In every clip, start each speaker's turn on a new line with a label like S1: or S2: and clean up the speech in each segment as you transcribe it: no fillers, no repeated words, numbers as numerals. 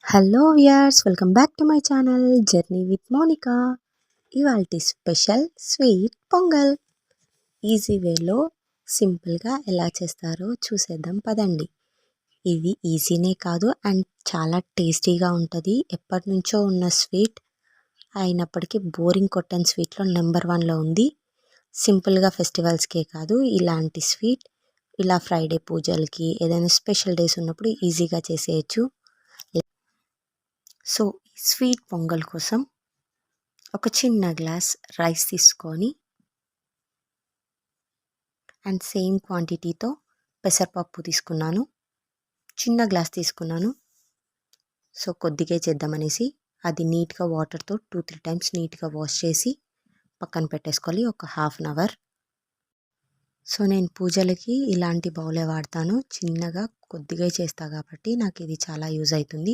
S1: Hello viewers, welcome back to my channel journey with Monika. ఇవాల్టి special sweet pongal easy వేలో సింపుల్గా ఎలా చేస్తారో చూసేద్దాం పదండి. ఇది ఈజీనే కాదు అండ్ చాలా టేస్టీగా ఉంటుంది. ఎప్పటి నుంచో ఉన్న స్వీట్ అయినప్పటికీ బోరింగ్ కొట్టని స్వీట్లో నెంబర్ 1లో ఉంది. సింపుల్గా ఫెస్టివల్స్కే కాదు, ఇలాంటి స్వీట్ ఇలా ఫ్రైడే పూజలకి ఏదైనా స్పెషల్ డేస్ ఉన్నప్పుడు ఈజీగా చేసేయచ్చు. సో స్వీట్ పొంగల్ కోసం ఒక చిన్న గ్లాస్ రైస్ తీసుకొని అండ్ సేమ్ క్వాంటిటీతో పెసరపప్పు తీసుకున్నాను. చిన్న గ్లాస్ తీసుకున్నాను. సో కొద్దిగా చేద్దామనేసి అది నీట్గా వాటర్తో 2-3 టైమ్స్ నీట్గా వాష్ చేసి పక్కన పెట్టేసుకోవాలి ఒక హాఫ్ అన్ అవర్. సో నేను పూజలకి ఇలాంటి బౌలే వాడతాను. చిన్నగా కొద్దిగా చేస్తా కాబట్టి నాకు ఇది చాలా యూజ్ అవుతుంది.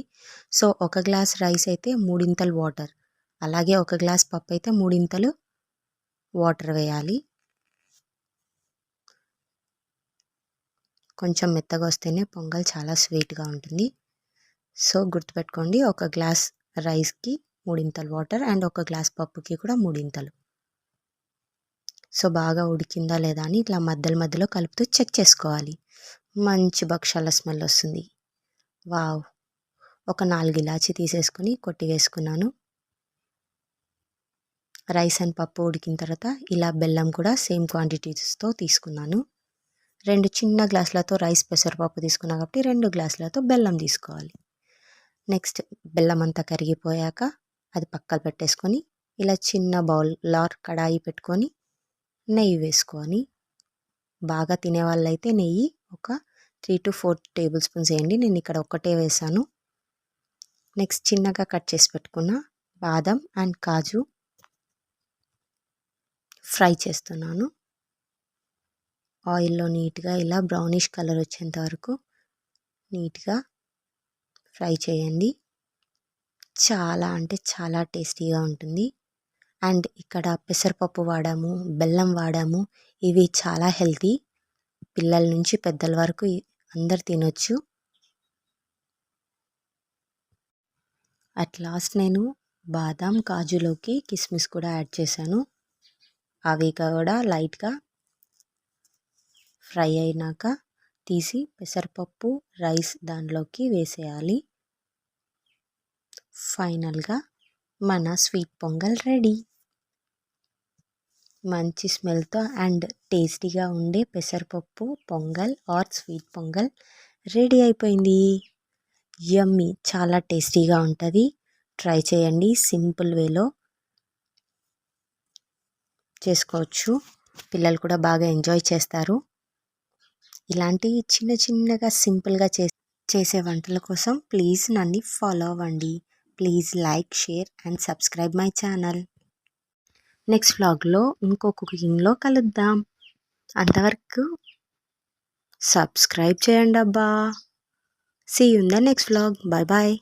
S1: సో ఒక గ్లాస్ రైస్ అయితే 3 ఇంతలు వాటర్, అలాగే ఒక గ్లాస్ పప్పు అయితే 3 ఇంతలు వాటర్ వేయాలి. కొంచెం మెత్తగా వస్తేనే పొంగల్ చాలా స్వీట్గా ఉంటుంది. సో గుర్తుపెట్టుకోండి, ఒక గ్లాస్ రైస్కి 3 ఇంతలు వాటర్ అండ్ ఒక గ్లాస్ పప్పుకి కూడా 3 ఇంతలు. సో బాగా ఉడికిందా లేదా అని ఇట్లా మధ్యలో కలుపుతూ చెక్ చేసుకోవాలి. మంచి భక్షాల స్మెల్ వస్తుంది. వావ్! ఒక 4 ఇలాచి తీసేసుకొని కొట్టి వేసుకున్నాను. రైస్ అండ్ పప్పు ఉడికిన తర్వాత ఇలా బెల్లం కూడా సేమ్ క్వాంటిటీస్తో తీసుకున్నాను. 2 చిన్న గ్లాసులతో రైస్ పెసరపప్పు తీసుకున్నా కాబట్టి 2 గ్లాసులతో బెల్లం తీసుకోవాలి. నెక్స్ట్ బెల్లం అంతా కరిగిపోయాక అది పక్కన పెట్టేసుకొని ఇలా చిన్న బౌల్ కడాయి పెట్టుకొని నెయ్యి వేసుకొని, బాగా తినే వాళ్ళైతే నెయ్యి ఒక 3-4 టేబుల్ స్పూన్స్ వేయండి. నేను ఇక్కడ ఒక్కటే వేసాను. నెక్స్ట్ చిన్నగా కట్ చేసి పెట్టుకున్న బాదం అండ్ కాజు ఫ్రై చేస్తున్నాను. ఆయిల్లో నీట్గా ఇలా బ్రౌనిష్ కలర్ వచ్చేంత వరకు నీట్గా ఫ్రై చేయండి. చాలా అంటే చాలా టేస్టీగా ఉంటుంది. అండ్ ఇక్కడ పెసరపప్పు వాడాము, బెల్లం వాడాము. ఇవి చాలా హెల్తీ. పిల్లల నుంచి పెద్దల వరకు అందరు తినొచ్చు. అట్ లాస్ట్ నేను బాదాం కాజులోకి కిస్మిస్ కూడా యాడ్ చేశాను. అవి కూడా లైట్గా ఫ్రై అయినాక తీసి పెసరపప్పు రైస్ దానిలోకి వేసేయాలి. ఫైనల్గా మన స్వీట్ పొంగల్ రెడీ. మంచి స్మెల్తో అండ్ టేస్టీగా ఉండే పెసరపప్పు pongal or sweet pongal ready అయిపోయింది. యమ్మీ, చాలా టేస్టీగా ఉంటుంది. ట్రై చేయండి. సింపుల్ వేలో చేసుకోవచ్చు. పిల్లలు కూడా బాగా ఎంజాయ్ చేస్తారు. ఇలాంటి చిన్నగా సింపుల్గా చేసే వంటల కోసం ప్లీజ్ నన్ను ఫాలో అవ్వండి. Please like, share and subscribe my channel. Next వ్లాగ్లో ఇంకో కుకింగ్లో కలుద్దాం. అంతవరకు సబ్స్క్రైబ్ చేయండి అబ్బా. See you in the next vlog. Bye bye.